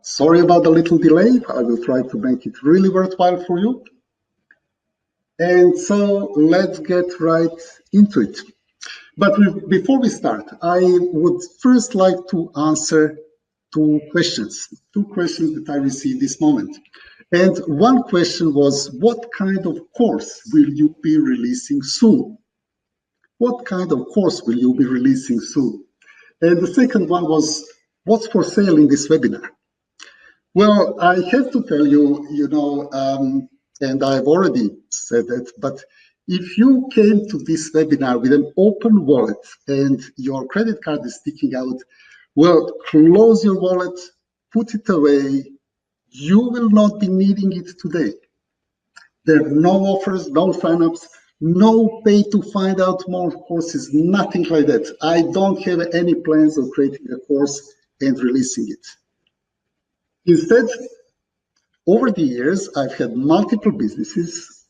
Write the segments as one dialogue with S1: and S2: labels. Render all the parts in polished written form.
S1: Sorry about the little delay. I will try to make it really worthwhile for you. And so let's get right into it. But before we start, I would first like to answer two questions that I received this moment. And one question was, what kind of course will you be releasing soon? What kind of course will you be releasing soon? And the second one was, what's for sale in this webinar? Well, I have to tell you, and I've already said it, but if you came to this webinar with an open wallet and your credit card is sticking out, well, close your wallet, put it away. You will not be needing it today. There are no offers, no signups, no pay to find out more courses, nothing like that. I don't have any plans of creating a course and releasing it. Instead, over the years, I've had multiple businesses,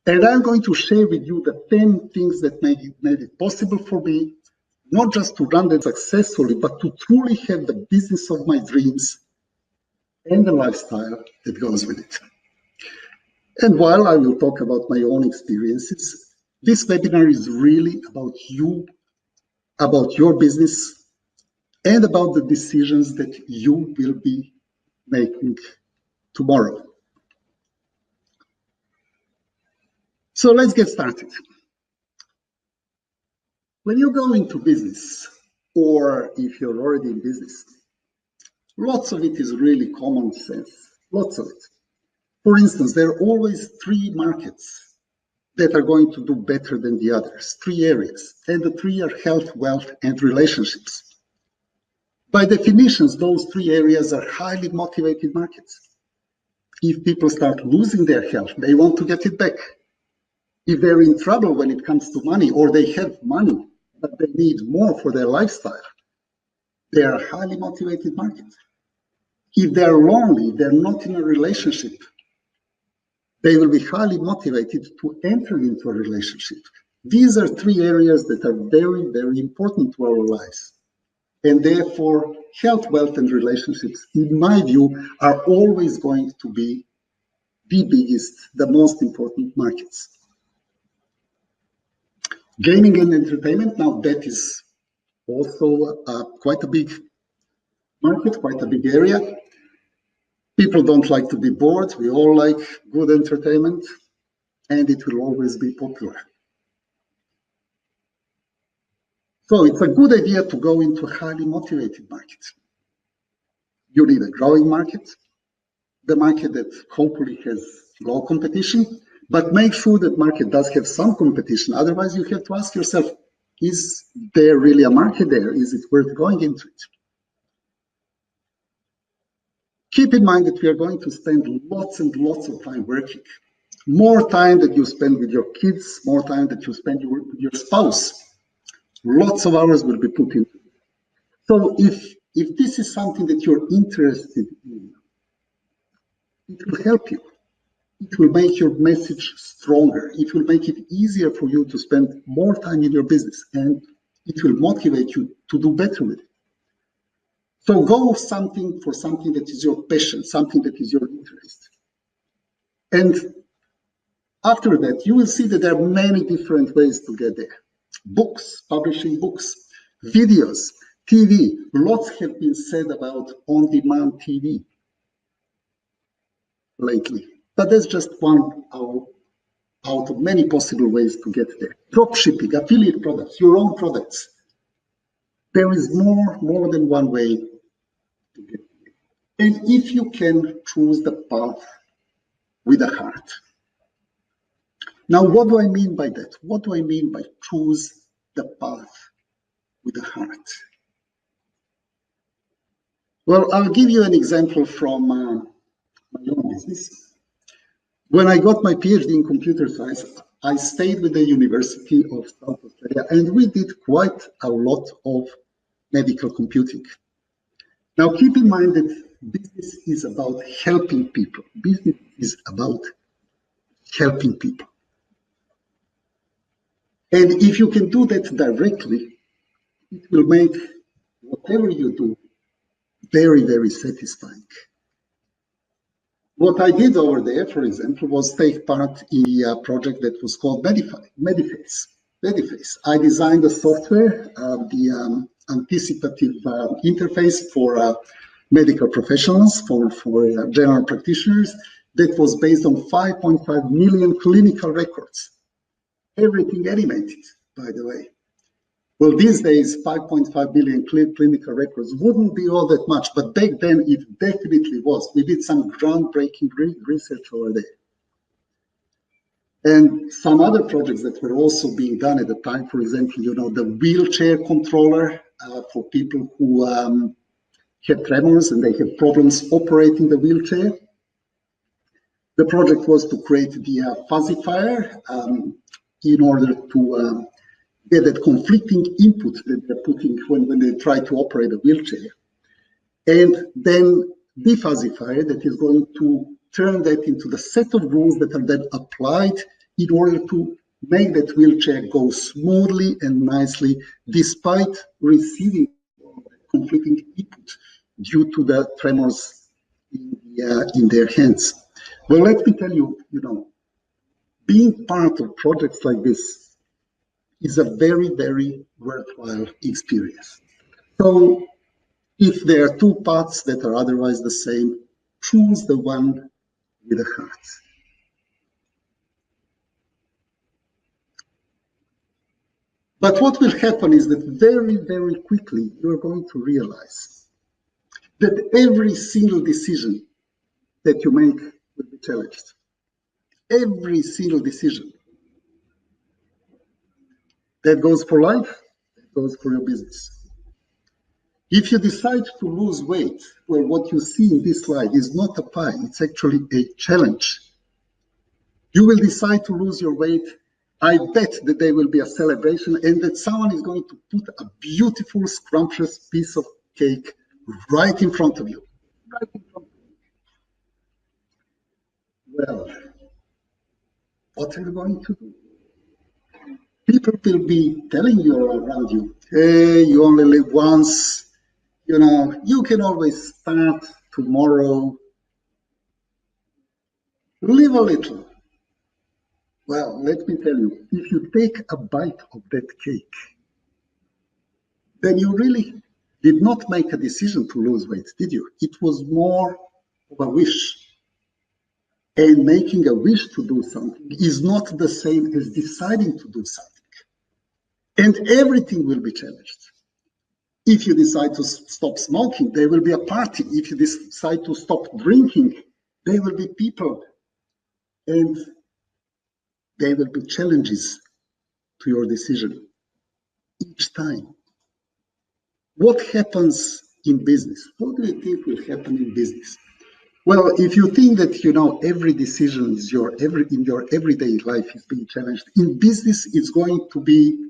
S1: and I'm going to share with you the 10 things that made it possible for me, not just to run them successfully, but to truly have the business of my dreams and the lifestyle that goes with it. And while I will talk about my own experiences, this webinar is really about you, about your business, and about the decisions that you will be making tomorrow. So let's get started. When you go into business, or if you're already in business, lots of it is really common sense, lots of it. For instance, there are always 3 markets that are going to do better than the others, 3 areas, and the 3 are health, wealth, and relationships. By definitions, those 3 areas are highly motivated markets. If people start losing their health, they want to get it back. If they're in trouble when it comes to money, or they have money, but they need more for their lifestyle, they are a highly motivated market. If they're lonely, they're not in a relationship, they will be highly motivated to enter into a relationship. These are 3 areas that are very, very important to our lives. And therefore, health, wealth, and relationships, in my view, are always going to be the biggest, the most important markets. Gaming and entertainment, now that is also quite a big market, quite a big area. People don't like to be bored. We all like good entertainment, and it will always be popular. So it's a good idea to go into a highly motivated market. You need a growing market, the market that hopefully has low competition, but make sure that market does have some competition. Otherwise, you have to ask yourself, is there really a market there? Is it worth going into it? Keep in mind that we are going to spend lots and lots of time working. More time that you spend with your kids, more time that you spend with your spouse. Lots of hours will be put into it. So if this is something that you're interested in, it will help you. It will make your message stronger. It will make it easier for you to spend more time in your business, and it will motivate you to do better with it. So go for something that is your passion, something that is your interest. And after that, you will see that there are many different ways to get there. Books, publishing books, videos, TV. Lots have been said about on-demand TV lately. But that's just one out of many possible ways to get there. Dropshipping, affiliate products, your own products. There is more than one way to get there. And if you can choose the path with a heart. Now, what do I mean by that? What do I mean by choose the path with a heart? Well, I'll give you an example from my own business. When I got my PhD in computer science, I stayed with the University of South Australia, and we did quite a lot of medical computing. Now, keep in mind that business is about helping people. Business is about helping people. And if you can do that directly, it will make whatever you do very, very satisfying. What I did over there, for example, was take part in a project that was called Mediface. I designed the software, the anticipative interface for medical professionals, for general practitioners, that was based on 5.5 million clinical records. Everything animated, by the way. Well, these days, 5.5 million clinical records wouldn't be all that much, but back then it definitely was. We did some groundbreaking research over there. And some other projects that were also being done at the time, for example, the wheelchair controller for people who have tremors and they have problems operating the wheelchair. The project was to create the fuzzifier in order to get that conflicting input that they're putting when they try to operate a wheelchair. And then the fuzzifier that is going to turn that into the set of rules that are then applied in order to make that wheelchair go smoothly and nicely, despite receiving conflicting input due to the tremors in their hands. Well, let me tell you, being part of projects like this is a very, very worthwhile experience. So if there are two paths that are otherwise the same, choose the one with a heart. But what will happen is that very, very quickly, you're going to realize that every single decision that you make will be challenged. Every single decision. That goes for life, that goes for your business. If you decide to lose weight, well, what you see in this slide is not a pie, it's actually a challenge. You will decide to lose your weight. I bet that there will be a celebration and that someone is going to put a beautiful, scrumptious piece of cake right in front of you. Right in front of you. Well, what are you going to do? People will be telling you around you, hey, you only live once, you can always start tomorrow. Live a little. Well, let me tell you, if you take a bite of that cake, then you really did not make a decision to lose weight, did you? It was more of a wish. And making a wish to do something is not the same as deciding to do something. And everything will be challenged. If you decide to stop smoking, there will be a party. If you decide to stop drinking, there will be people. And there will be challenges to your decision each time. What happens in business? What do you think will happen in business? Well, if you think that every decision is in your everyday life is being challenged, in business it's going to be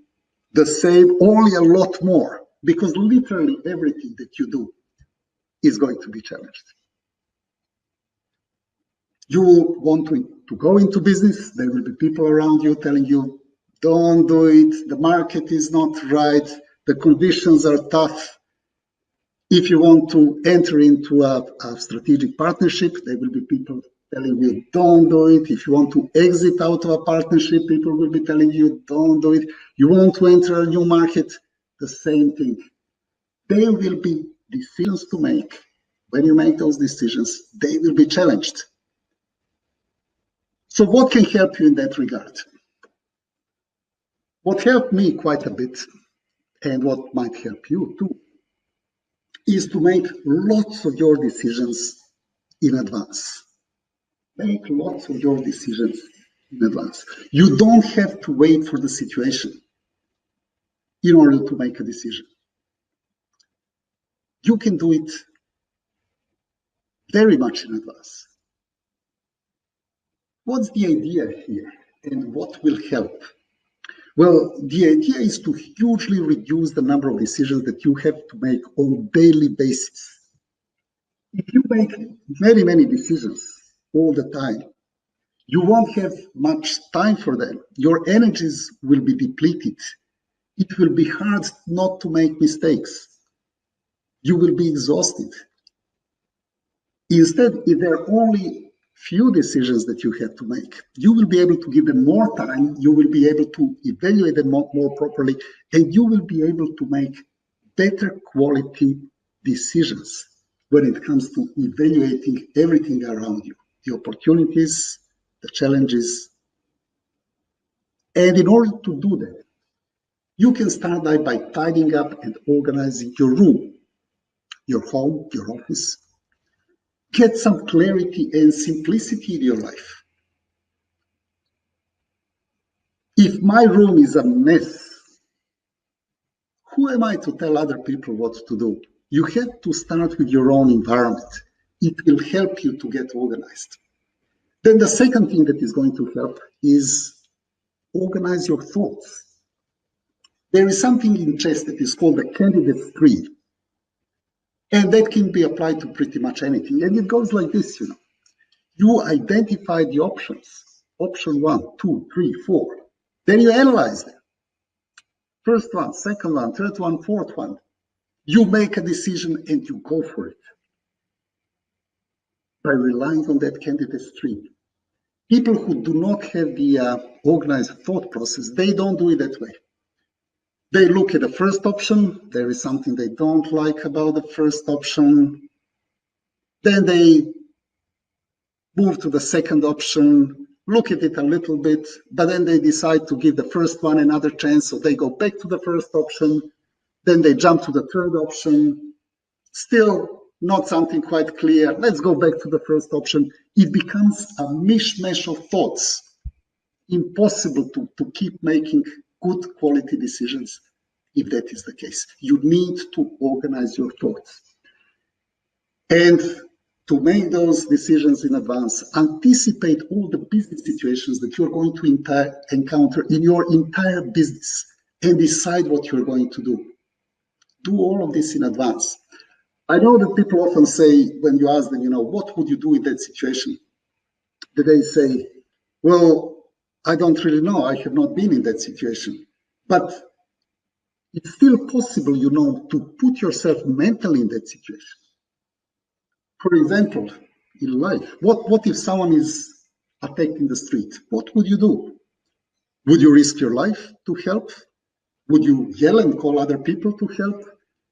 S1: the same, only a lot more, because literally everything that you do is going to be challenged. You want to go into business, there will be people around you telling you, don't do it, the market is not right, the conditions are tough. If you want to enter into a strategic partnership, there will be people telling you, don't do it. If you want to exit out of a partnership, people will be telling you, don't do it. You want to enter a new market, the same thing. There will be decisions to make. When you make those decisions, they will be challenged. So what can help you in that regard? What helped me quite a bit, and what might help you too, is to make lots of your decisions in advance. Make lots of your decisions in advance. You don't have to wait for the situation in order to make a decision. You can do it very much in advance. What's the idea here and what will help? Well, the idea is to hugely reduce the number of decisions that you have to make on a daily basis. If you make very many decisions all the time, you won't have much time for them. Your energies will be depleted. It will be hard not to make mistakes. You will be exhausted. Instead, if there are only few decisions that you have to make, you will be able to give them more time, you will be able to evaluate them more properly, and you will be able to make better quality decisions when it comes to evaluating everything around you, the opportunities, the challenges. And in order to do that, you can start by tidying up and organizing your room, your home, your office. Get some clarity and simplicity in your life. If my room is a mess, who am I to tell other people what to do? You have to start with your own environment. It will help you to get organized. Then the second thing that is going to help is organize your thoughts. There is something in chess that is called the candidate's tree. And that can be applied to pretty much anything. And it goes like this, you know. You identify the options, option 1, 2, 3, 4. Then you analyze them. First one, second one, third one, fourth one. You make a decision and you go for it by relying on that candidate's tree. People who do not have the organized thought process, they don't do it that way. They look at the first option, there is something they don't like about the first option. Then they move to the second option, look at it a little bit, but then they decide to give the first one another chance, so they go back to the first option, then they jump to the third option, still not something quite clear, let's go back to the first option. It becomes a mishmash of thoughts, impossible to keep making good quality decisions if that is the case. You need to organize your thoughts. And to make those decisions in advance, anticipate all the business situations that you're going to encounter in your entire business and decide what you're going to do. Do all of this in advance. I know that people often say, when you ask them, you know, what would you do in that situation? That they say, well, I don't really know. I have not been in that situation. But it's still possible, you know, to put yourself mentally in that situation. For example, in life, what if someone is attacked in the street? What would you do? Would you risk your life to help? Would you yell and call other people to help?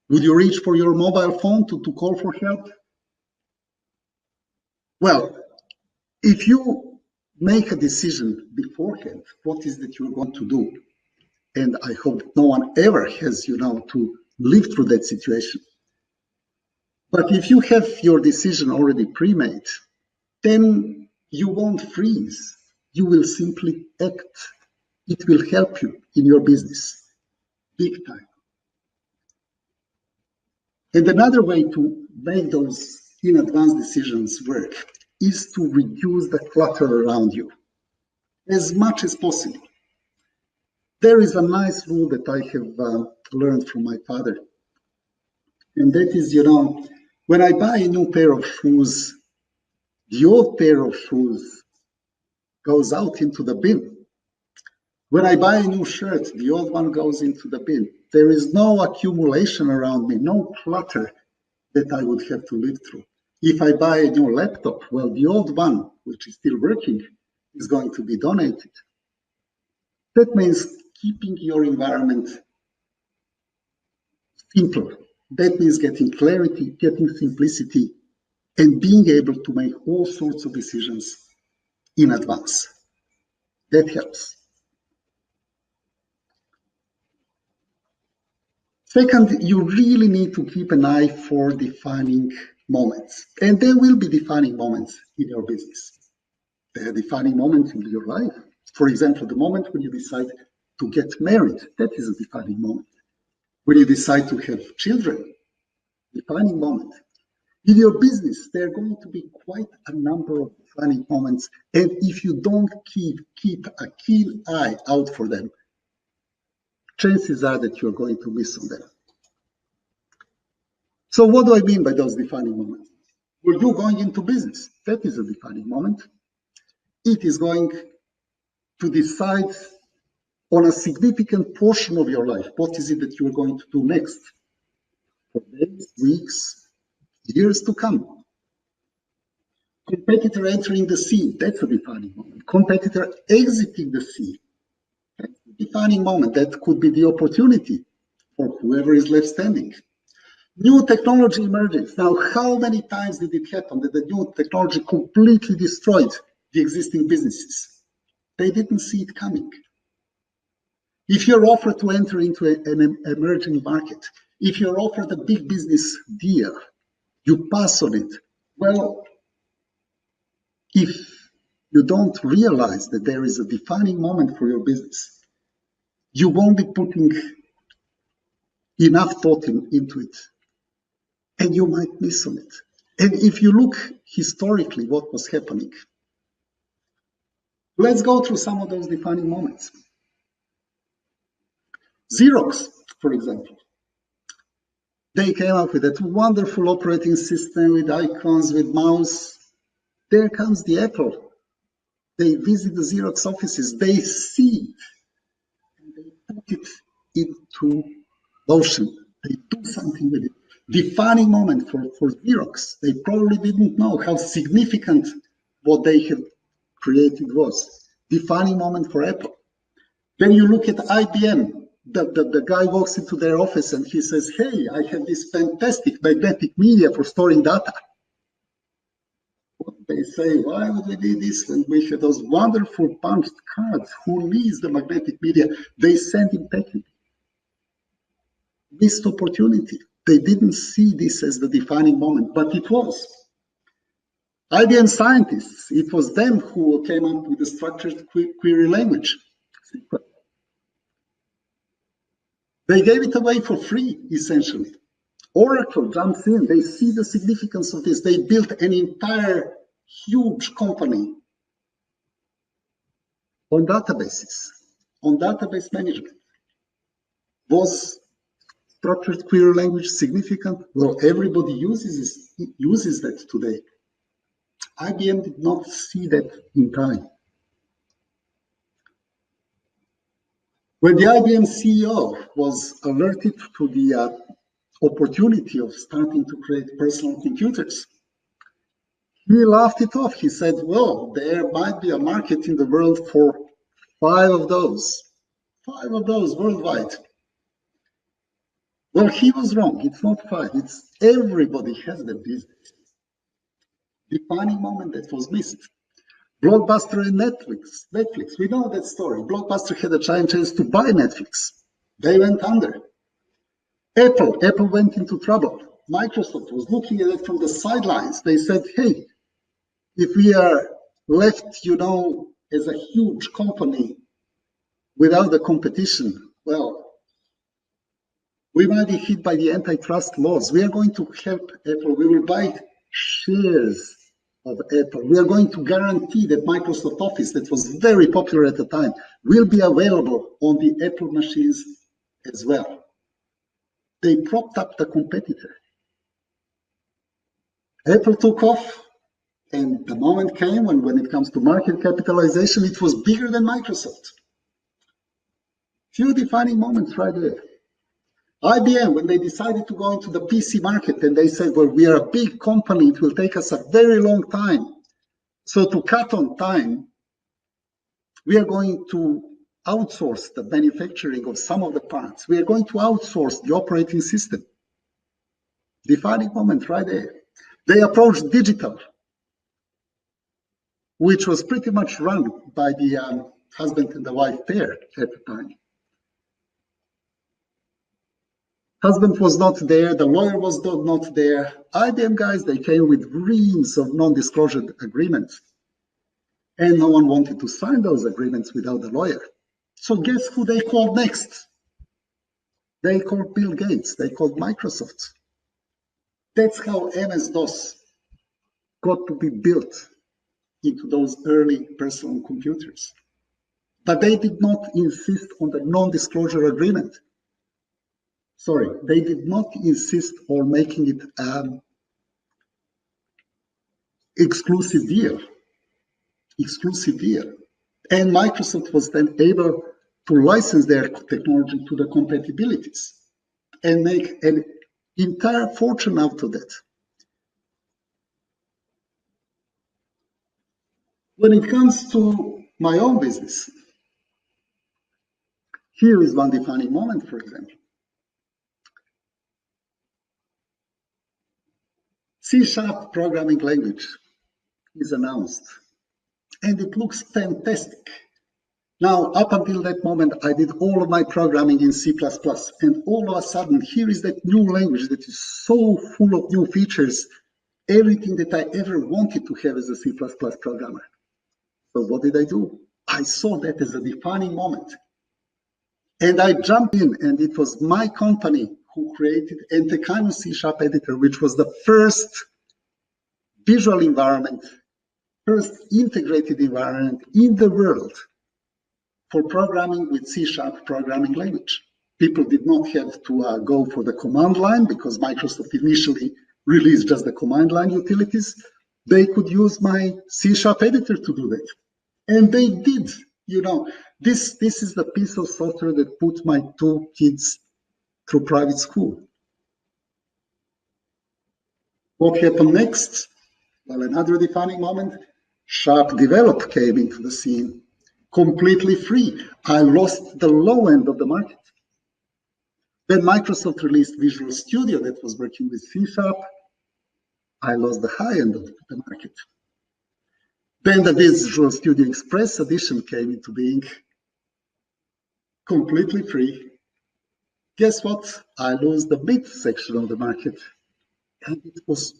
S1: Would you reach for your mobile phone to call for help? Well, if you make a decision beforehand, what is that you're going to do? And I hope no one ever has, you know, to live through that situation. But if you have your decision already pre-made, then you won't freeze. You will simply act. It will help you in your business, big time. And another way to make those in advance decisions work is to reduce the clutter around you as much as possible. There is a nice rule that I have learned from my father. And that is, you know, when I buy a new pair of shoes, the old pair of shoes goes out into the bin. When I buy a new shirt, the old one goes into the bin. There is no accumulation around me, no clutter that I would have to live through. If I buy a new laptop, well, the old one, which is still working, is going to be donated. That means keeping your environment simple. That means getting clarity, getting simplicity, and being able to make all sorts of decisions in advance. That helps. Second, you really need to keep an eye for defining moments. And there will be defining moments in your business. There are defining moments in your life. For example, the moment when you decide to get married, that is a defining moment. When you decide to have children, defining moment. In your business, there are going to be quite a number of defining moments. And if you don't keep a keen eye out for them, chances are that you're going to miss on them. So what do I mean by those defining moments? Well, you going into business, that is a defining moment. It is going to decide on a significant portion of your life. What is it that you're going to do next? For days, weeks, years to come. Competitor entering the scene, that's a defining moment. Competitor exiting the scene, that's a defining moment. That could be the opportunity for whoever is left standing. New technology emerges. Now, how many times did it happen that the new technology completely destroyed the existing businesses? They didn't see it coming. If you're offered to enter into an emerging market, if you're offered a big business deal, you pass on it. Well, if you don't realize that there is a defining moment for your business, you won't be putting enough thought into it, and you might miss on it. And if you look historically what was happening, let's go through some of those defining moments. Xerox, for example, they came up with that wonderful operating system with icons, with mouse. There comes the Apple. They visit the Xerox offices, they see it, and they put it into motion. They do something with it. Defining moment for Xerox. They probably didn't know how significant what they had created was. Defining moment for Apple. Then you look at IBM. The guy walks into their office and he says, hey, I have this fantastic magnetic media for storing data. They say, why would we need this when we have those wonderful punched cards? Who needs the magnetic media? They send him packing. Missed opportunity. They didn't see this as the defining moment, but it was. IBM scientists, it was them who came up with the structured query language. They gave it away for free, essentially. Oracle jumps in, they see the significance of this. They built an entire huge company on databases, on database management. Was structured query language significant? Well, everybody uses that today. IBM did not see that in time. When the IBM CEO was alerted to the opportunity of starting to create personal computers, he laughed it off. He said, well, there might be a market in the world for 5 of those worldwide. Well, he was wrong. It's not 5. It's everybody has the business. Defining moment that was missed. Blockbuster and Netflix. We know that story. Blockbuster had a giant chance to buy Netflix. They went under. Apple went into trouble. Microsoft was looking at it from the sidelines. They said, hey, if we are left, as a huge company without the competition, well, we might be hit by the antitrust laws. We are going to help Apple. We will buy shares of Apple. We are going to guarantee that Microsoft Office, that was very popular at the time, will be available on the Apple machines as well. They propped up the competitor. Apple took off, and the moment came when it comes to market capitalization, it was bigger than Microsoft. Few defining moments right there. IBM, when they decided to go into the PC market, and they said, well, we are a big company, it will take us a very long time. So to cut on time, we are going to outsource the manufacturing of some of the parts. We are going to outsource the operating system. Defining moment right there. They approached digital, which was pretty much run by the husband and the wife pair at the time. Husband was not there, the lawyer was not there. IBM guys, they came with reams of non-disclosure agreements. And no one wanted to sign those agreements without the lawyer. So guess who they called next? They called Bill Gates, they called Microsoft. That's how MS-DOS got to be built into those early personal computers. But they did not insist on the non-disclosure agreement. Sorry, they did not insist on making it an exclusive deal. And Microsoft was then able to license their technology to the compatibilities and make an entire fortune out of that. When it comes to my own business, here is one defining moment, for example. C# programming language is announced, and it looks fantastic. Now, up until that moment, I did all of my programming in C++, and all of a sudden, here is that new language that is so full of new features, everything that I ever wanted to have as a C++ programmer. So what did I do? I saw that as a defining moment. And I jumped in, and it was my company who created Entecano C# editor, which was the first visual environment, first integrated environment in the world for programming with C# programming language. People did not have to go for the command line because Microsoft initially released just the command line utilities. They could use my C# editor to do that. And they did. You know, this is the piece of software that put my 2 kids through private school. What happened next? Well, another defining moment, Sharp Develop came into the scene, completely free. I lost the low end of the market. Then Microsoft released Visual Studio that was working with C#. I lost the high end of the market. Then the Visual Studio Express edition came into being, completely free. Guess what? I lost the mid section of the market, and it was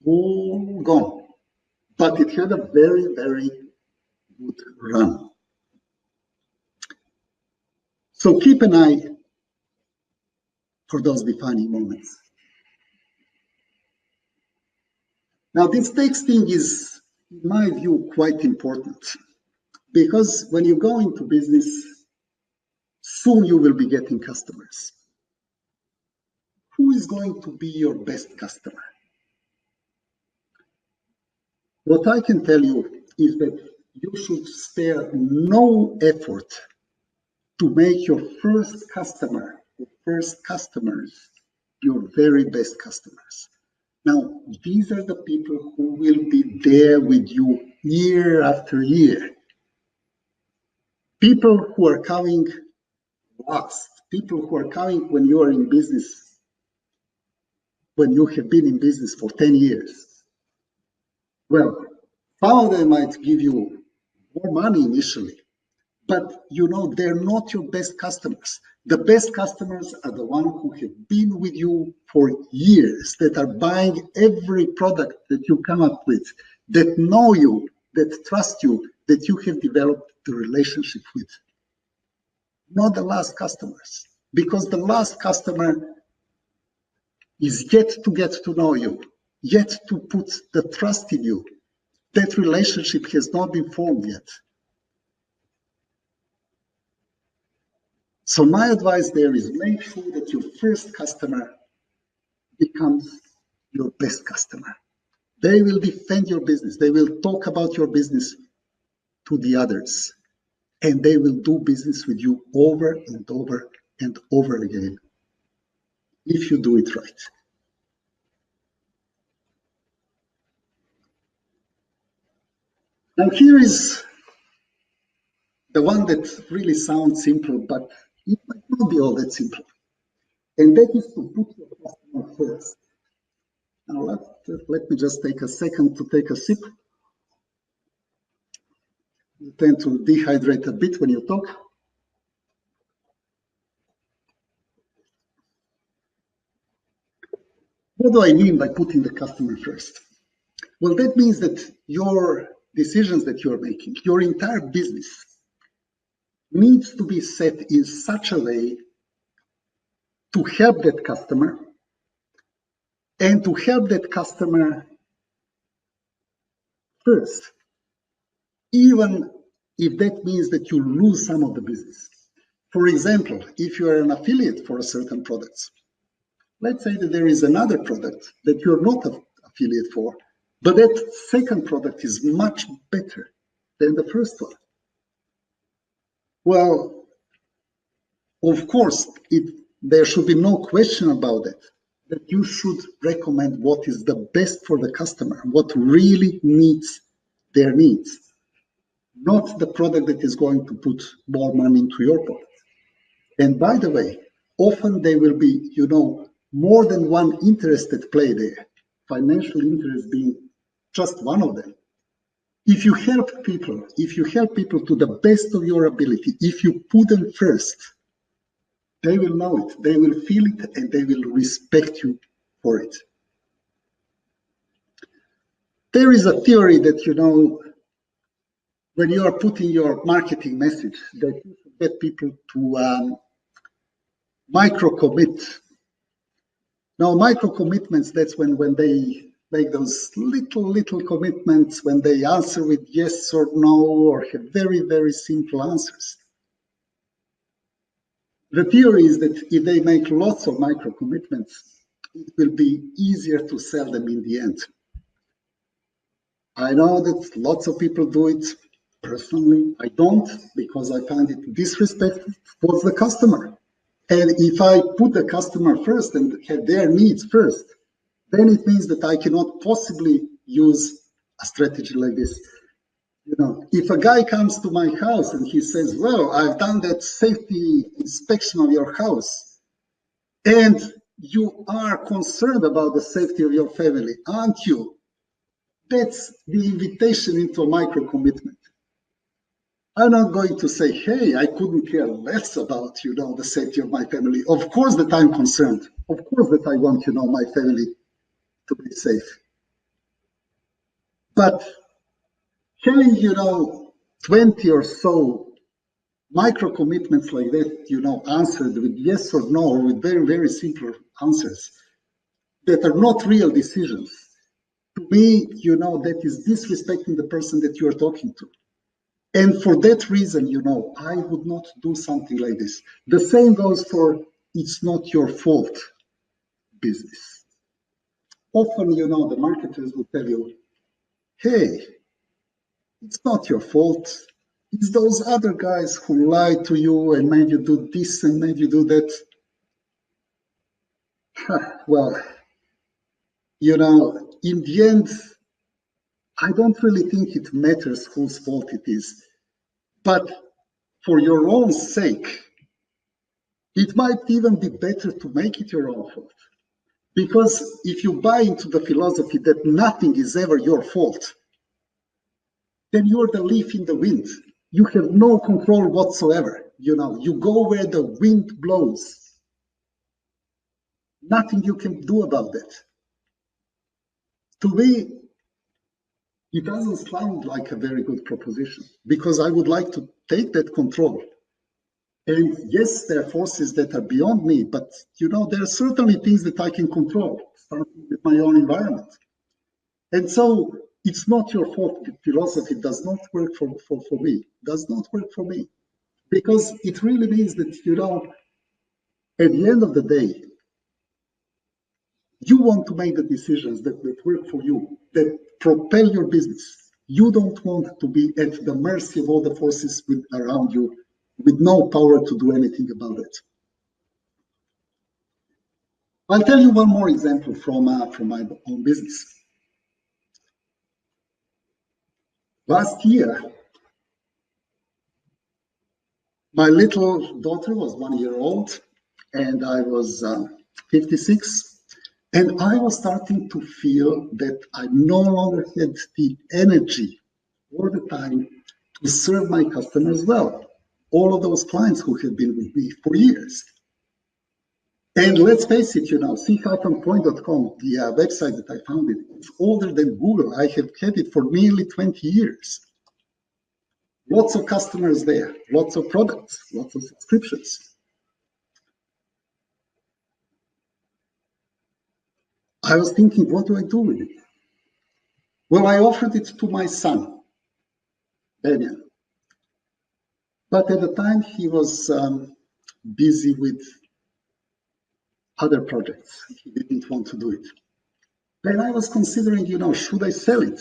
S1: all gone. But it had a very, very good run. So keep an eye for those defining moments. Now, this texting is, in my view, quite important, because when you go into business, soon you will be getting customers. Who is going to be your best customer? What I can tell you is that you should spare no effort to make your first customer, or first customers, your very best customers. Now, these are the people who will be there with you year after year. People who are coming last, people who are coming when you are in business, when you have been in business for 10 years. Well, some of them might give you more money initially, but you know, they're not your best customers. The best customers are the ones who have been with you for years, that are buying every product that you come up with, that know you, that trust you, that you have developed the relationship with. Not the last customers, because the last customer is yet to get to know you, yet to put the trust in you. That relationship has not been formed yet. So my advice there is make sure that your first customer becomes your best customer. They will defend your business. They will talk about your business to the others, and they will do business with you over and over and over again if you do it right. Now here is the one that really sounds simple, but it might not be all that simple. And that is to put your customer first. Now let me just take a second to take a sip. You tend to dehydrate a bit when you talk. What do I mean by putting the customer first? Well, that means that your decisions that you're making, your entire business, needs to be set in such a way to help that customer, and to help that customer first, even if that means that you lose some of the business. For example, if you are an affiliate for a certain product, let's say that there is another product that you're not an affiliate for, but that second product is much better than the first one. Well, of course, there should be no question about it, that you should recommend what is the best for the customer, what really meets their needs. not the product that is going to put more money into your pocket. And by the way, often there will be, more than one interest at play there, financial interest being just one of them. If you help people to the best of your ability, if you put them first, they will know it, they will feel it, and they will respect you for it. There is a theory that, when you are putting your marketing message, that you should get people to micro-commit. Now, micro-commitments, that's when they make those little commitments, when they answer with yes or no, or have very, very simple answers. The theory is that if they make lots of micro-commitments, it will be easier to sell them in the end. I know that lots of people do it. Personally, I don't, because I find it disrespectful towards the customer. And if I put the customer first and have their needs first, then it means that I cannot possibly use a strategy like this. If a guy comes to my house and he says, well, I've done that safety inspection of your house, and you are concerned about the safety of your family, aren't you? That's the invitation into a micro-commitment. I'm not going to say, hey, I couldn't care less about, the safety of my family. Of course that I'm concerned. Of course that I want, my family to be safe. But having, 20 or so micro commitments like that, answered with yes or no, or with very, very simple answers that are not real decisions, to me, that is disrespecting the person that you are talking to. And for that reason, I would not do something like this. The same goes for it's not your fault business. Often, the marketers will tell you, hey, it's not your fault. It's those other guys who lied to you and made you do this and made you do that. Well, in the end, I don't really think it matters whose fault it is. But for your own sake, it might even be better to make it your own fault. Because if you buy into the philosophy that nothing is ever your fault, then you're the leaf in the wind. You have no control whatsoever. You go where the wind blows. Nothing you can do about that. To me, it doesn't sound like a very good proposition, because I would like to take that control. And yes, there are forces that are beyond me, but there are certainly things that I can control, starting with my own environment. And so it's not your fault. The philosophy does not work for me, does not work for me, because it really means that, at the end of the day, you want to make the decisions that work for you, that propel your business. You don't want to be at the mercy of all the forces around you with no power to do anything about it. I'll tell you one more example from my own business. Last year, my little daughter was 1 year old, and I was 56. And I was starting to feel that I no longer had the energy or the time to serve my customers well. All of those clients who had been with me for years. And let's face it, c-point.com, the website that I founded, it's older than Google. I have had it for nearly 20 years. Lots of customers there, lots of products, lots of subscriptions. I was thinking, what do I do with it? Well, I offered it to my son, Daniel. But at the time, he was busy with other projects. He didn't want to do it. Then I was considering, should I sell it?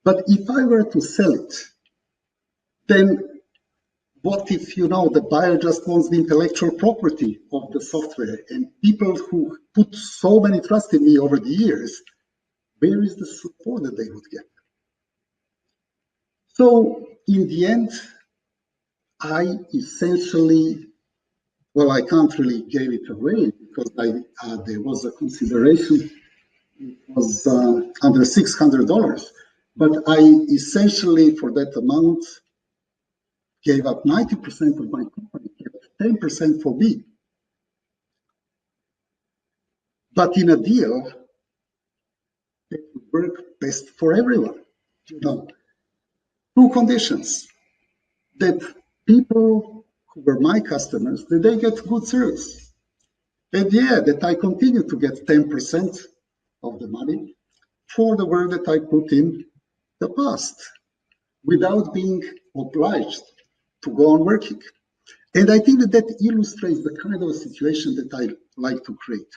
S1: But if I were to sell it, then what if, the buyer just wants the intellectual property of the software, and people who put so many trust in me over the years, where is the support that they would get? So in the end, I essentially, well, I can't really give it away because there was a consideration. It was under $600, but I essentially, for that amount, gave up 90% of my company, kept 10% for me. But in a deal, it would work best for everyone. You know, two conditions: that people who were my customers, that they get good service, and yeah, that I continue to get 10% of the money for the work that I put in the past, without being obliged to go on working. And I think that that illustrates the kind of situation that I like to create.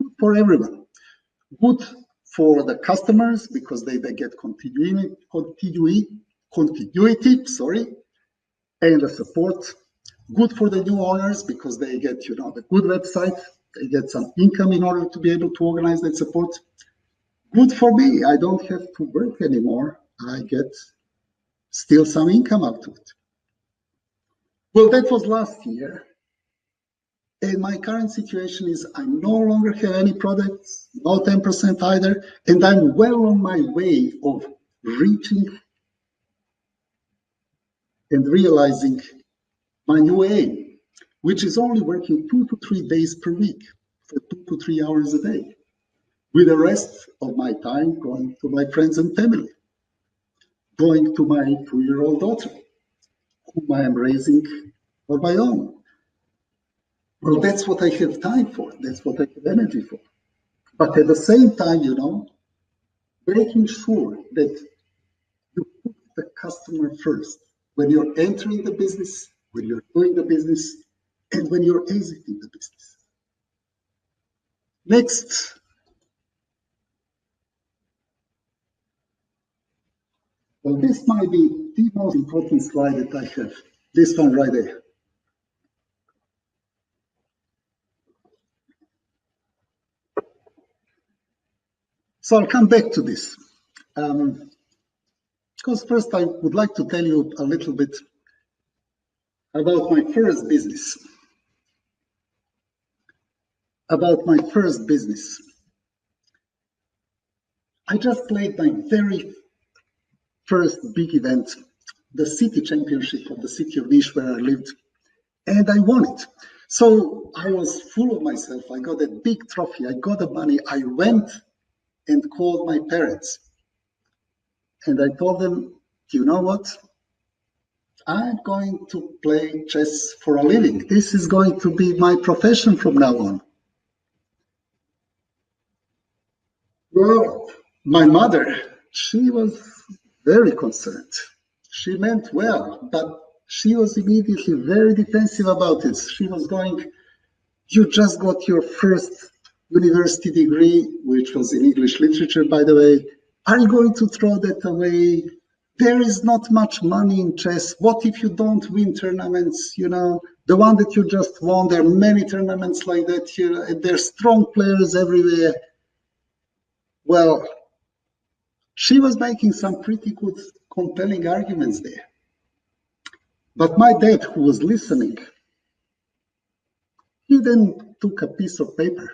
S1: Good for everyone. Good for the customers because they get continuity, and the support. Good for the new owners because they get, the good website, they get some income in order to be able to organize that support. Good for me, I don't have to work anymore. I get still some income out of it. Well, that was last year. And my current situation is I no longer have any products, no 10% either, and I'm well on my way of reaching and realizing my new aim, which is only working 2 to 3 days per week for 2 to 3 hours a day, with the rest of my time going to my friends and family, going to my 2-year-old daughter, whom I am raising on my own. Well, that's what I have time for. That's what I have energy for. But at the same time, making sure that you put the customer first when you're entering the business, when you're doing the business, and when you're exiting the business. Next. Well, this might be the most important slide that I have. This one right there. So I'll come back to this. Because first I would like to tell you a little bit about my first business. I just played my very first big event, the city championship of the city of Niš where I lived, and I won it. So I was full of myself. I got a big trophy. I got the money. I went and called my parents. And I told them, you know what? I'm going to play chess for a living. This is going to be my profession from now on. Well, my mother, she was very concerned. She meant well, but she was immediately very defensive about it. She was going, you just got your first university degree, which was in English literature, by the way. Are you going to throw that away? There is not much money in chess. What if you don't win tournaments? The one that you just won, there are many tournaments like that here, and there are strong players everywhere. Well, she was making some pretty good, compelling arguments there. But my dad, who was listening, he then took a piece of paper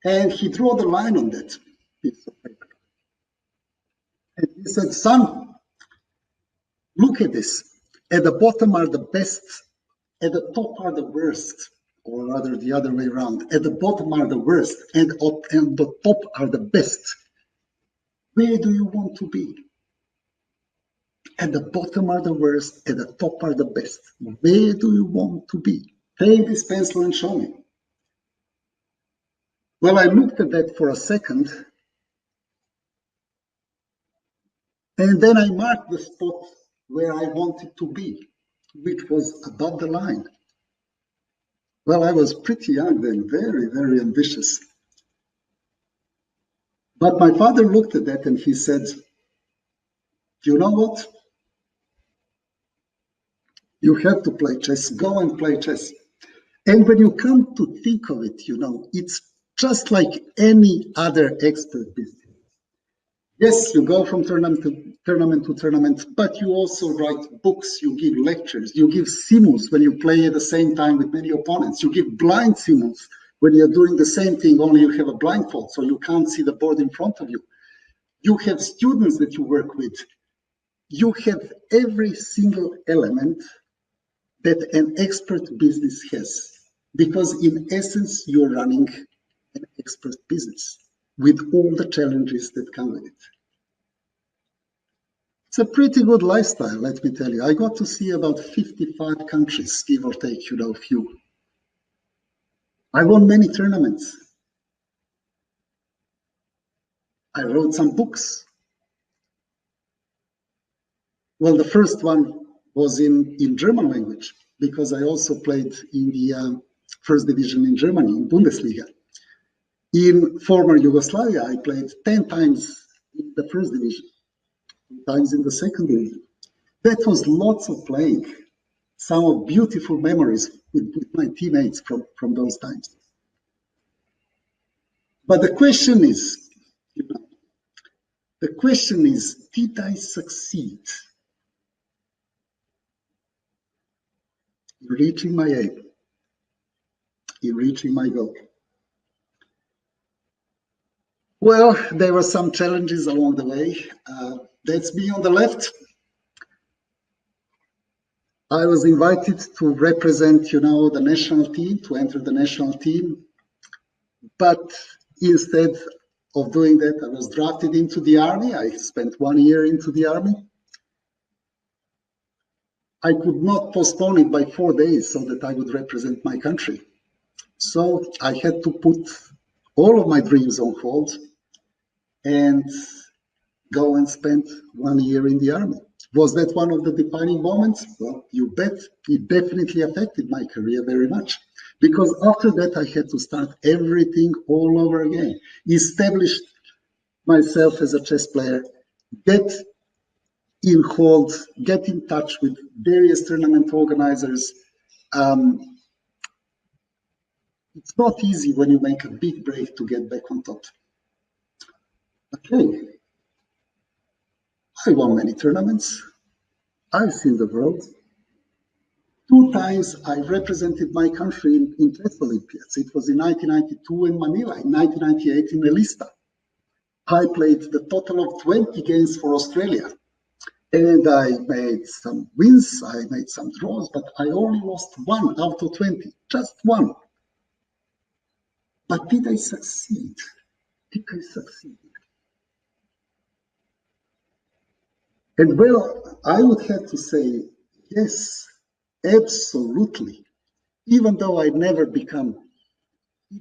S1: and he drew the line on that piece of paper. And he said, son, look at this. At the bottom are the best, at the top are the worst, or rather the other way around. At the bottom are the worst, and the top are the best. Where do you want to be? At the bottom are the worst, at the top are the best. Where do you want to be? Take this pencil and show me. Well, I looked at that for a second, and then I marked the spot where I wanted to be, which was above the line. Well, I was pretty young then, very, very ambitious. But my father looked at that and he said, you know what? You have to play chess, go and play chess. And when you come to think of it, it's just like any other expert business. Yes, you go from tournament to tournament to tournament, but you also write books, you give lectures, you give simuls when you play at the same time with many opponents, you give blind simuls when you're doing the same thing, only you have a blindfold, so you can't see the board in front of you. You have students that you work with. You have every single element that an expert business has, because in essence, you're running an expert business with all the challenges that come with it. It's a pretty good lifestyle, let me tell you. I got to see about 55 countries, give or take, a few. I won many tournaments. I wrote some books. Well, the first one was in German language, because I also played in the first division in Germany, in Bundesliga. In former Yugoslavia, I played 10 times in the first division, 2 times in the second division. That was lots of playing, some of beautiful memories with my teammates from those times. But the question is, did I succeed in reaching my aim, in reaching my goal? Well, there were some challenges along the way. That's me on the left. I was invited to represent, the national team, to enter the national team. But instead of doing that, I was drafted into the army. I spent 1 year into the army. I could not postpone it by 4 days so that I would represent my country. So I had to put all of my dreams on hold and go and spend 1 year in the army. Was that one of the defining moments? Well, you bet. It definitely affected my career very much, because after that I had to start everything all over again, establish myself as a chess player, get in hold, get in touch with various tournament organizers. It's not easy when you make a big break to get back on top. Okay, I won many tournaments. I've seen the world. 2 times I represented my country in chess Olympiads. It was in 1992 in Manila, in 1998 in Elista. I played the total of 20 games for Australia. And I made some wins, I made some draws, but I only lost 1 out of 20, just 1. But did I succeed? Did I succeed? And well, I would have to say, yes, absolutely. Even though I never became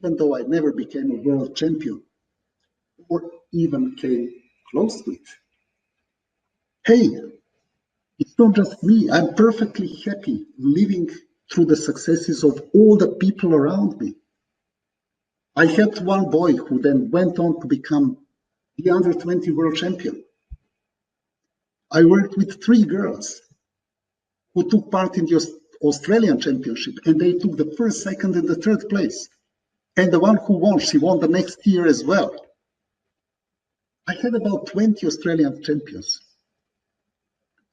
S1: a world champion, or even came close to it. Hey, it's not just me. I'm perfectly happy living through the successes of all the people around me. I had one boy who then went on to become the under 20 world champion. I worked with 3 girls who took part in the Australian Championship, and they took the 1st, 2nd, and the 3rd place. And the one who won, she won the next year as well. I had about 20 Australian champions.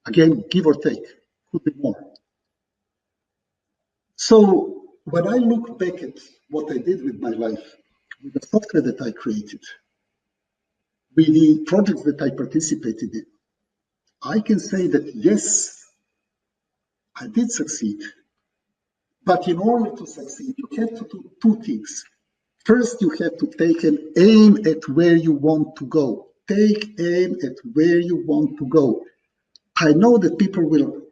S1: Again, give or take, could be more. So when I look back at what I did with my life, with the software that I created, with the projects that I participated in, I can say that yes, I did succeed. But in order to succeed, you have to do 2 things. First, you have to take an aim at where you want to go. Take aim at where you want to go. I know that people will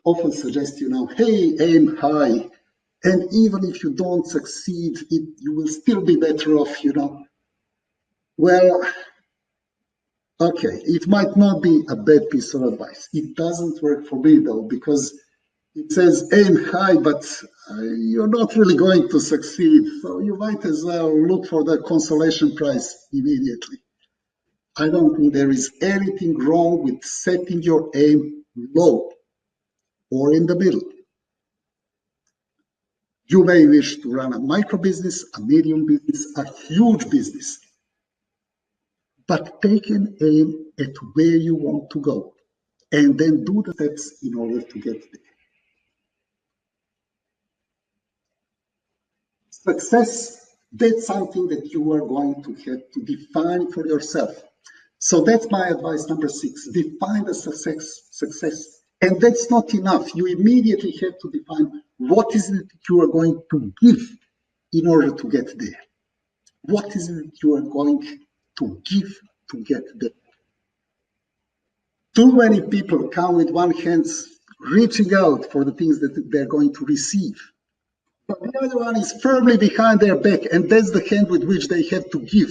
S1: often suggest, hey, aim high. And even if you don't succeed, you will still be better off, Well, okay, it might not be a bad piece of advice. It doesn't work for me, though, because it says aim high, but you're not really going to succeed. So you might as well look for the consolation prize immediately. I don't think there is anything wrong with setting your aim low or in the middle. You may wish to run a micro business, a medium business, a huge business. but take an aim at where you want to go, and then do the steps in order to get there. Success, that's something that you are going to have to define for yourself. So that's my advice number 6. Define the success. And that's not enough. You immediately have to define what is it you are going to give in order to get there. What is it you are going to give to get there? Too many people come with one hand reaching out for the things that they're going to receive. But the other one is firmly behind their back, and that's the hand with which they have to give.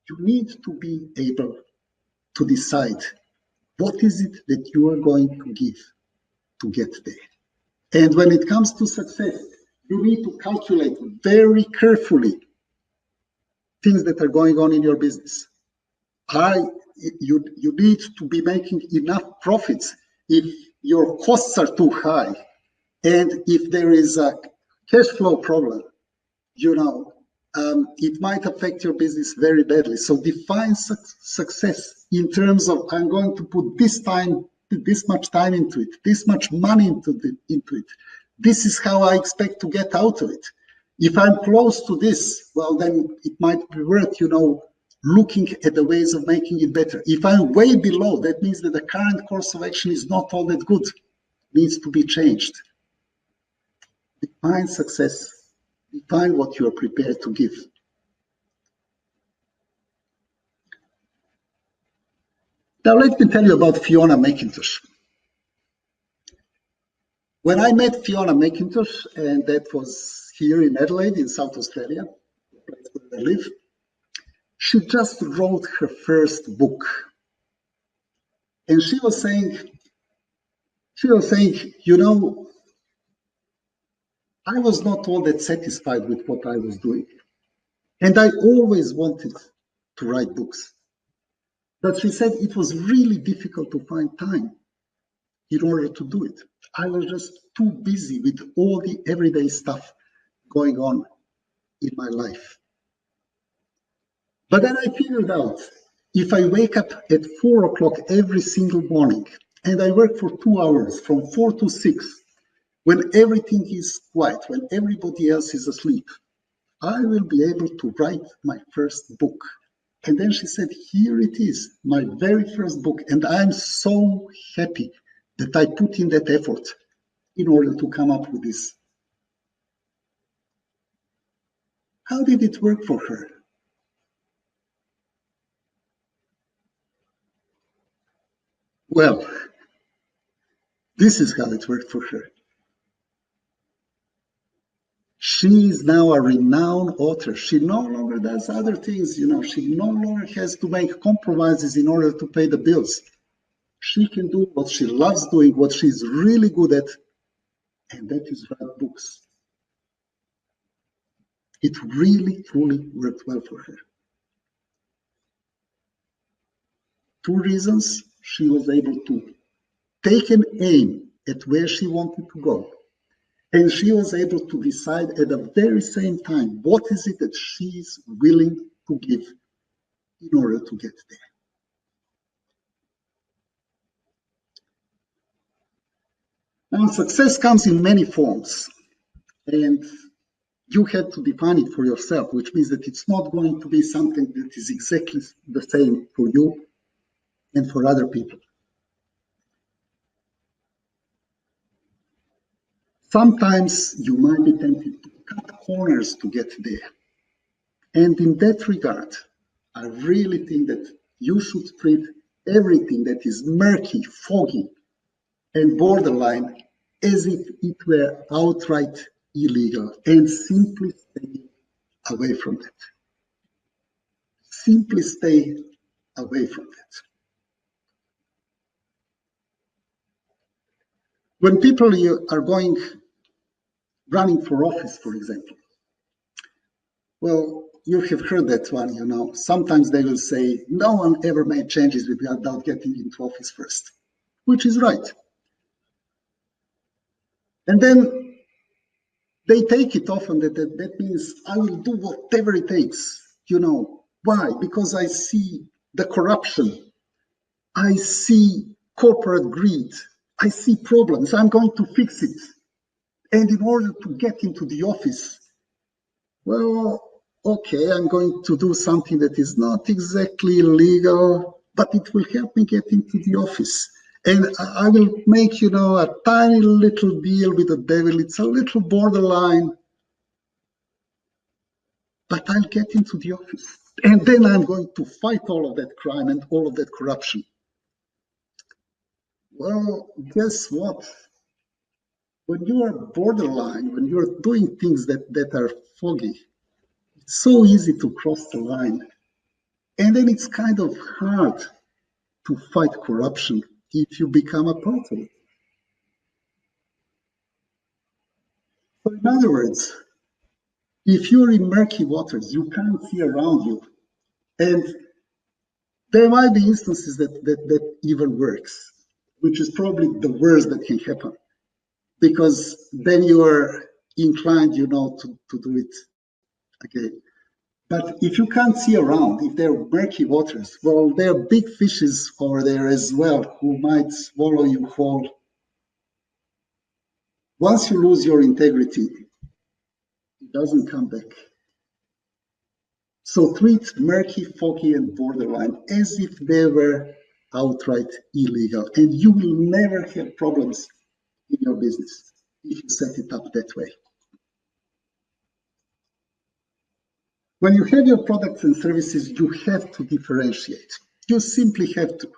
S1: You need to be able to decide what is it that you are going to give to get there. And when it comes to success, you need to calculate very carefully things that are going on in your business. You need to be making enough profits. If your costs are too high, and if there is a cash flow problem, it might affect your business very badly. So define success in terms of, I'm going to put this much time into it, this much money into it. This is how I expect to get out of it. If I'm close to this, well, then it might be worth, looking at the ways of making it better. If I'm way below, that means that the current course of action is not all that good. It needs to be changed. Define success. Define what you are prepared to give. Now let me tell you about Fiona McIntosh. When I met Fiona McIntosh, and that was here in Adelaide, in South Australia, the place where I live, she just wrote her first book. And she was saying, I was not all that satisfied with what I was doing. And I always wanted to write books. But she said it was really difficult to find time in order to do it. I was just too busy with all the everyday stuff going on in my life. But then I figured out, if I wake up at 4 o'clock every single morning and I work for 2 hours from 4 to 6, when everything is quiet, when everybody else is asleep, I will be able to write my first book. And then she said, here it is, my very first book. And I'm so happy that I put in that effort in order to come up with this. How did it work for her? Well, this is how it worked for her. She is now a renowned author. She no longer does other things, she no longer has to make compromises in order to pay the bills. She can do what she loves doing, what she's really good at, and that is write books. It really, truly worked well for her. 2 reasons: she was able to take an aim at where she wanted to go, and she was able to decide at the very same time what is it that she's willing to give in order to get there. Now, success comes in many forms, and you have to define it for yourself, which means that it's not going to be something that is exactly the same for you and for other people. Sometimes you might be tempted to cut corners to get there. And in that regard, I really think that you should treat everything that is murky, foggy, and borderline as if it were outright illegal, and simply stay away from that. Simply stay away from that. When people are running for office, for example, well, you have heard that one, sometimes they will say, no one ever made changes without getting into office first, which is right. And then they take it off, and that means I will do whatever it takes, Why? Because I see the corruption. I see corporate greed. I see problems. I'm going to fix it. And in order to get into the office, well, okay, I'm going to do something that is not exactly legal, but it will help me get into the office. And I will make, a tiny little deal with the devil. It's a little borderline, but I'll get into the office. And then I'm going to fight all of that crime and all of that corruption. Well, guess what? When you are borderline, when you're doing things that are foggy, it's so easy to cross the line. And then it's kind of hard to fight corruption if you become a part of it. So in other words, if you're in murky waters, you can't see around you. And there might be instances that even works, which is probably the worst that can happen, because then you are inclined, to do it again. But if you can't see around, if there are murky waters, well, there are big fishes over there as well who might swallow you whole. Once you lose your integrity, it doesn't come back. So treat murky, foggy, and borderline as if they were outright illegal, and you will never have problems in your business if you set it up that way. When you have your products and services, you have to differentiate. You simply have to.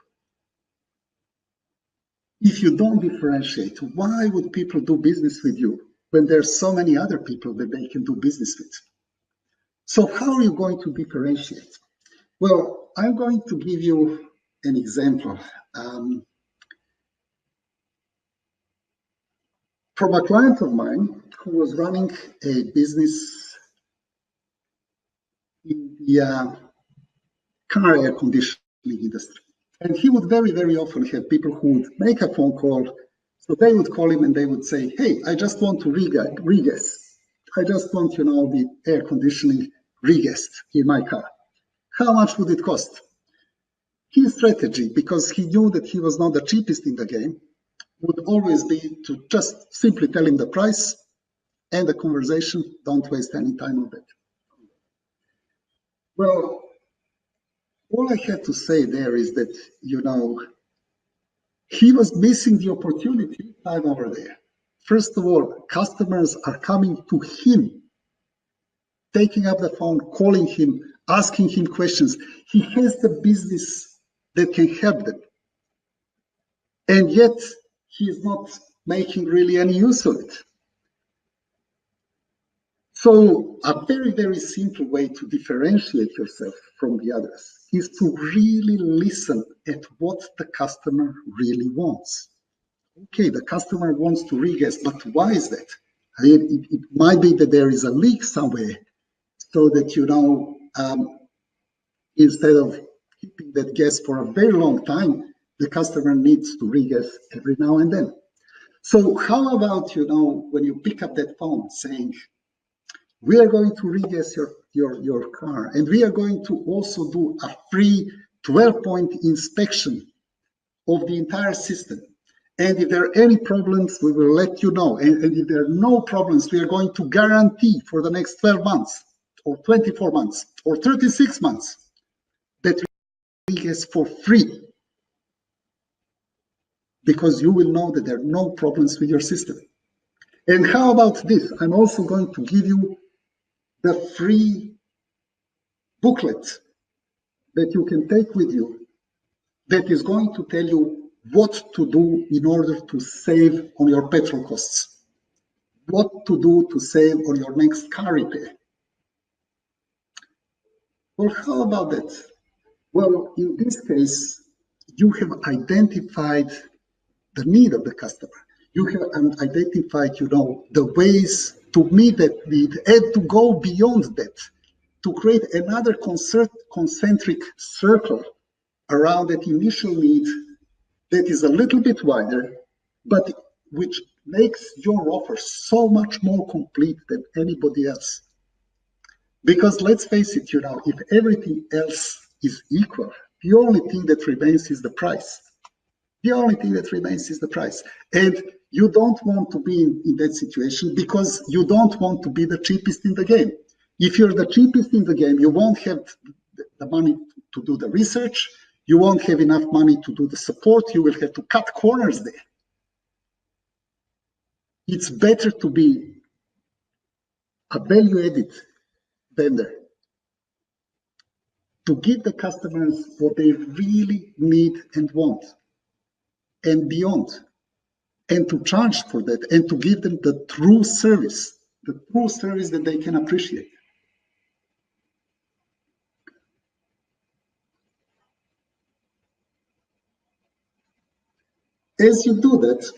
S1: If you don't differentiate, why would people do business with you when there's so many other people that they can do business with? So how are you going to differentiate? Well, I'm going to give you an example from a client of mine who was running a business in the car air conditioning industry. And he would very, very often have people who would make a phone call. So they would call him and they would say, hey, I just want to regas. I just want, the air conditioning regassed in my car. How much would it cost? His strategy, because he knew that he was not the cheapest in the game, would always be to just simply tell him the price and the conversation. Don't waste any time on that. Well, all I have to say there is that, he was missing the opportunity time over there. First of all, customers are coming to him, taking up the phone, calling him, asking him questions. He has the business that can help them. And yet, he is not making really any use of it. So a very, very simple way to differentiate yourself from the others is to really listen at what the customer really wants. Okay, the customer wants to regas, but why is that? It might be that there is a leak somewhere, so that, instead of keeping that gas for a very long time, the customer needs to regas every now and then. So how about, when you pick up that phone saying, we are going to regas your car, and we are going to also do a free 12-point inspection of the entire system. And if there are any problems, we will let you know. And if there are no problems, we are going to guarantee for the next 12 months, or 24 months, or 36 months, that we regas for free. Because you will know that there are no problems with your system. And how about this? I'm also going to give you the free booklet that you can take with you that is going to tell you what to do in order to save on your petrol costs, what to do to save on your next car repair. Well, how about that? Well, in this case, you have identified the need of the customer. You have identified, the ways to meet that need and to go beyond that, to create another concentric circle around that initial need that is a little bit wider, but which makes your offer so much more complete than anybody else. Because let's face it, if everything else is equal, the only thing that remains is the price. The only thing that remains is the price. And you don't want to be in that situation because you don't want to be the cheapest in the game. If you're the cheapest in the game, you won't have the money to do the research. You won't have enough money to do the support. You will have to cut corners there. It's better to be a value-added vendor, to give the customers what they really need and want and beyond, and to charge for that and to give them the true service that they can appreciate. As you do that,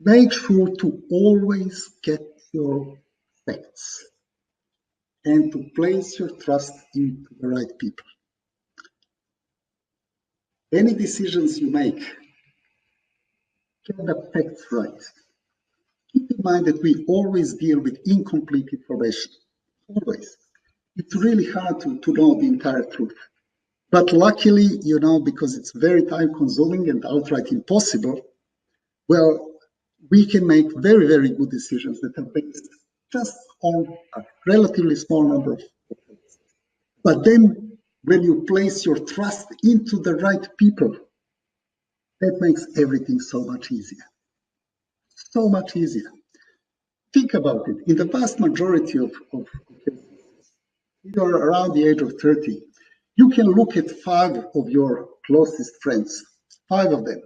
S1: make sure to always get your facts and to place your trust into the right people. Any decisions you make, get the facts right. Keep in mind that we always deal with incomplete information. Always. It's really hard to know the entire truth. But luckily, because it's very time consuming and outright impossible, well, we can make very, very good decisions that are based just on a relatively small number of facts. But then when you place your trust into the right people, that makes everything so much easier. So much easier. Think about it. In the vast majority of cases, you're around the age of 30, you can look at 5 of your closest friends, 5 of them.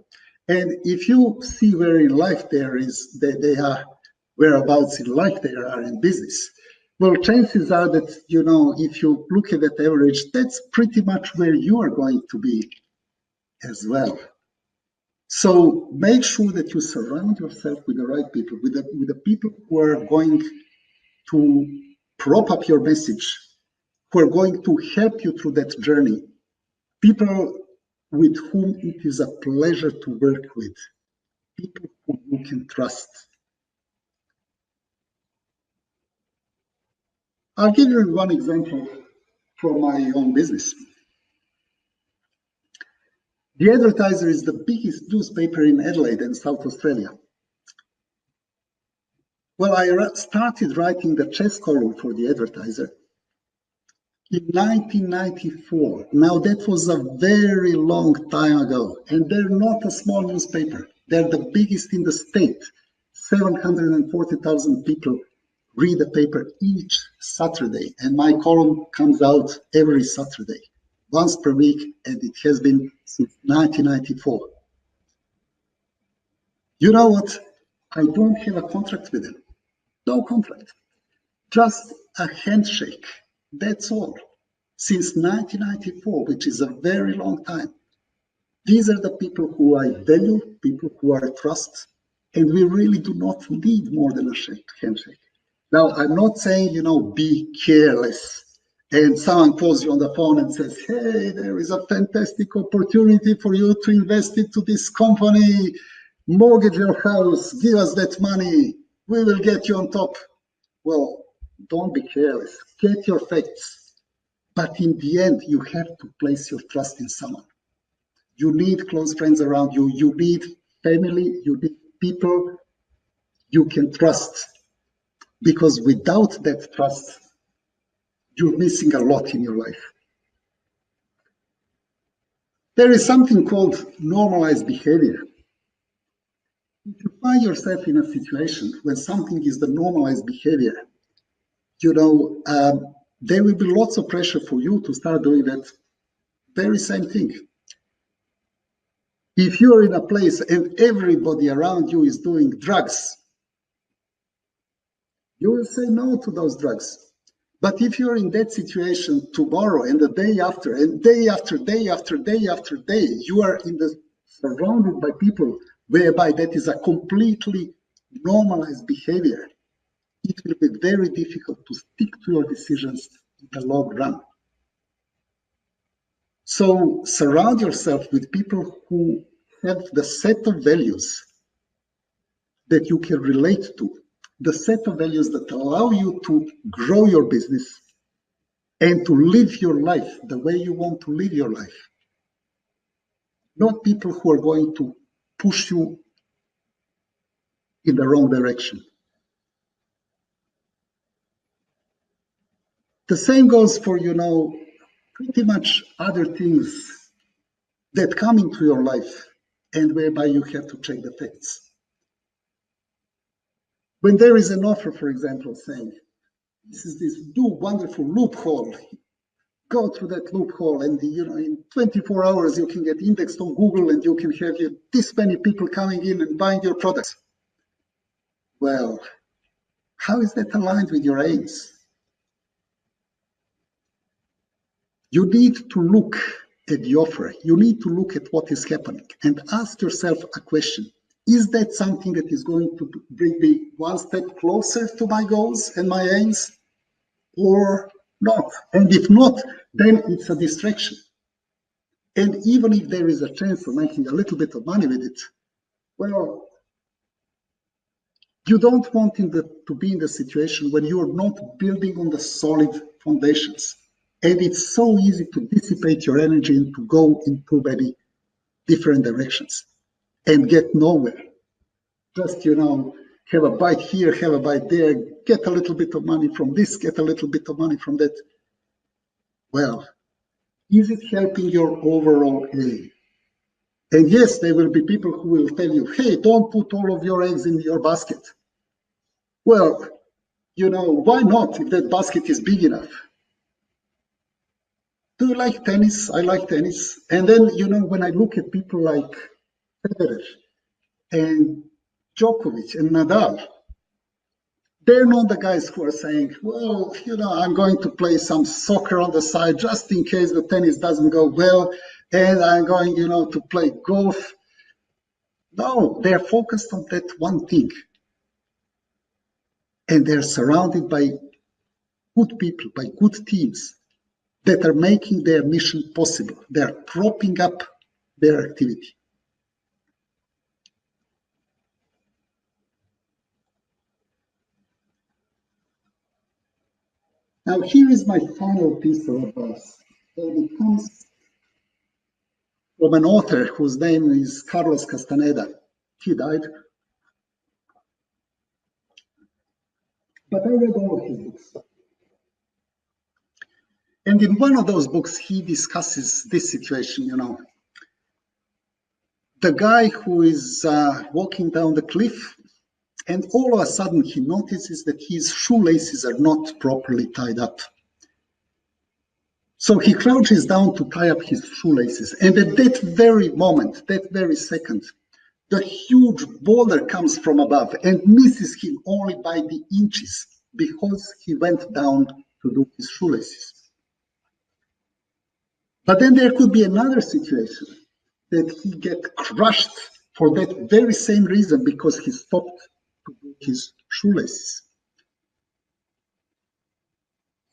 S1: And if you see where in life they are, whereabouts in life they are in business, well, chances are that, if you look at that average, that's pretty much where you are going to be as well. So make sure that you surround yourself with the right people, with the people who are going to prop up your message, who are going to help you through that journey, people with whom it is a pleasure to work with, people whom you can trust. I'll give you one example from my own business. The Advertiser is the biggest newspaper in Adelaide and South Australia. Well, I started writing the chess column for the Advertiser in 1994. Now, that was a very long time ago, and they're not a small newspaper. They're the biggest in the state. 740,000 people read the paper each Saturday, and my column comes out every Saturday, once per week, and it has been since 1994. You know what? I don't have a contract with them. No contract. Just a handshake. That's all. Since 1994, which is a very long time. These are the people who I value, people who I trust, and we really do not need more than a handshake. Now, I'm not saying, be careless and someone calls you on the phone and says, hey, there is a fantastic opportunity for you to invest into this company, mortgage your house, give us that money, we will get you on top. Well, don't be careless, get your facts. But in the end, you have to place your trust in someone. You need close friends around you, you need family, you need people you can trust. Because without that trust, you're missing a lot in your life. There is something called normalized behavior. If you find yourself in a situation when something is the normalized behavior, there will be lots of pressure for you to start doing that very same thing. If you're in a place and everybody around you is doing drugs, you will say no to those drugs. But if you're in that situation tomorrow and the day after, and day after day after day after day, you are surrounded by people whereby that is a completely normalized behavior, it will be very difficult to stick to your decisions in the long run. So surround yourself with people who have the set of values that you can relate to, the set of values that allow you to grow your business and to live your life the way you want to live your life. Not people who are going to push you in the wrong direction. The same goes for, pretty much other things that come into your life and whereby you have to check the facts. When there is an offer, for example, saying, this is this new wonderful loophole, go through that loophole and in 24 hours you can get indexed on Google and you can have this many people coming in and buying your products. Well, how is that aligned with your aims? You need to look at the offer. You need to look at what is happening and ask yourself a question. Is that something that is going to bring me one step closer to my goals and my aims or not? And if not, then it's a distraction. And even if there is a chance of making a little bit of money with it, well, you don't want to be in the situation when you are not building on the solid foundations. And it's so easy to dissipate your energy and to go into many different directions and get nowhere. Just, have a bite here, have a bite there, get a little bit of money from this, get a little bit of money from that. Well, is it helping your overall aim? And yes, there will be people who will tell you, hey, don't put all of your eggs in your basket. Well, why not if that basket is big enough? Do you like tennis? I like tennis. And then, when I look at people like Federer and Djokovic and Nadal, they're not the guys who are saying, well, I'm going to play some soccer on the side just in case the tennis doesn't go well, and I'm going, to play golf. No, they're focused on that one thing. And they're surrounded by good people, by good teams that are making their mission possible. They're propping up their activity. Now, here is my final piece of advice. And it comes from an author whose name is Carlos Castaneda. He died. But I read all of his books. And in one of those books, he discusses this situation, The guy who is walking down the cliff, and all of a sudden he notices that his shoelaces are not properly tied up. So he crouches down to tie up his shoelaces. And at that very moment, that very second, the huge boulder comes from above and misses him only by the inches because he went down to do his shoelaces. But then there could be another situation that he get crushed for that very same reason because he stopped to do his shoelaces.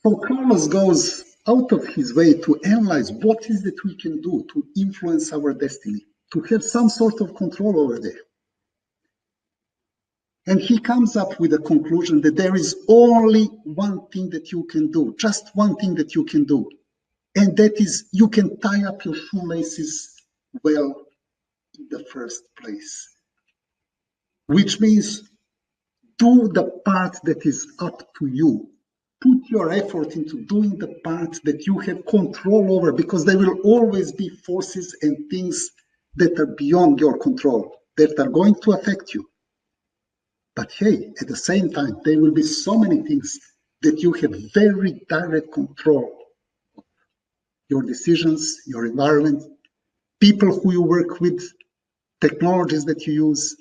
S1: So Carlos goes out of his way to analyze what is it we can do to influence our destiny, to have some sort of control over there. And he comes up with a conclusion that there is only one thing that you can do, just one thing that you can do. And that is you can tie up your shoelaces well in the first place. Which means do the part that is up to you. Put your effort into doing the part that you have control over, because there will always be forces and things that are beyond your control, that are going to affect you. But hey, at the same time, there will be so many things that you have very direct control of. Your decisions, your environment, people who you work with, technologies that you use.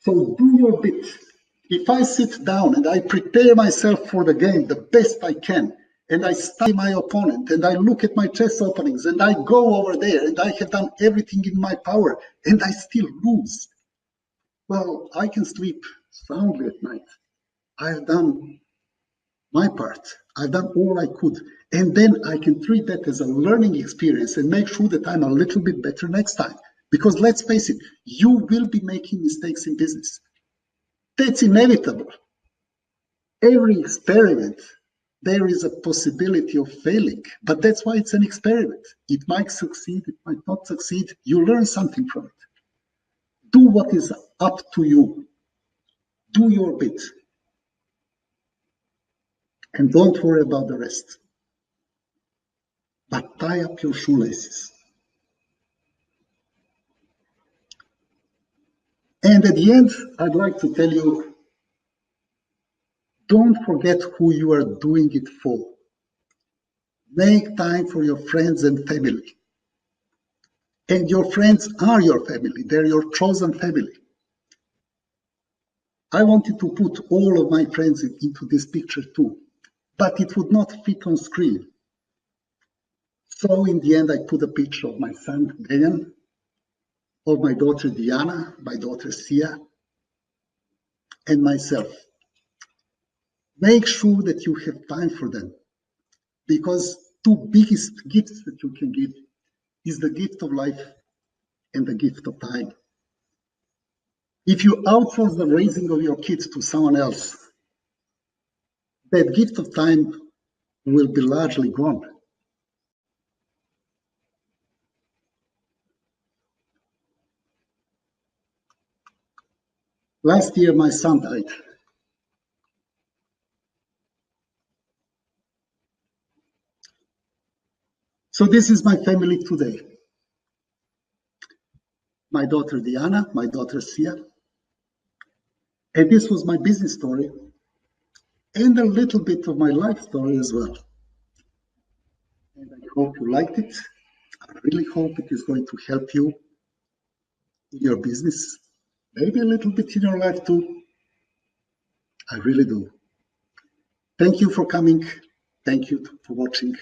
S1: So do your bit. If I sit down and I prepare myself for the game the best I can, and I study my opponent, and I look at my chess openings, and I go over there, and I have done everything in my power, and I still lose, well, I can sleep soundly at night. I've done my part. I've done all I could. And then I can treat that as a learning experience and make sure that I'm a little bit better next time. Because let's face it, you will be making mistakes in business. That's inevitable. Every experiment, there is a possibility of failing, but that's why it's an experiment. It might succeed, it might not succeed. You learn something from it. Do what is up to you. Do your bit. And don't worry about the rest. But tie up your shoelaces. And at the end, I'd like to tell you, don't forget who you are doing it for. Make time for your friends and family. And your friends are your family. They're your chosen family. I wanted to put all of my friends into this picture too, but it would not fit on screen. So in the end, I put a picture of my son, Dan, of my daughter, Diana, my daughter, Sia, and myself. Make sure that you have time for them, because two biggest gifts that you can give is the gift of life and the gift of time. If you outsource the raising of your kids to someone else, that gift of time will be largely gone. Last year, my son died. So this is my family today. My daughter Diana, my daughter Sia. And this was my business story and a little bit of my life story as well. And I hope you liked it. I really hope it is going to help you in your business, maybe a little bit in your life too. I really do. Thank you for coming. Thank you for watching.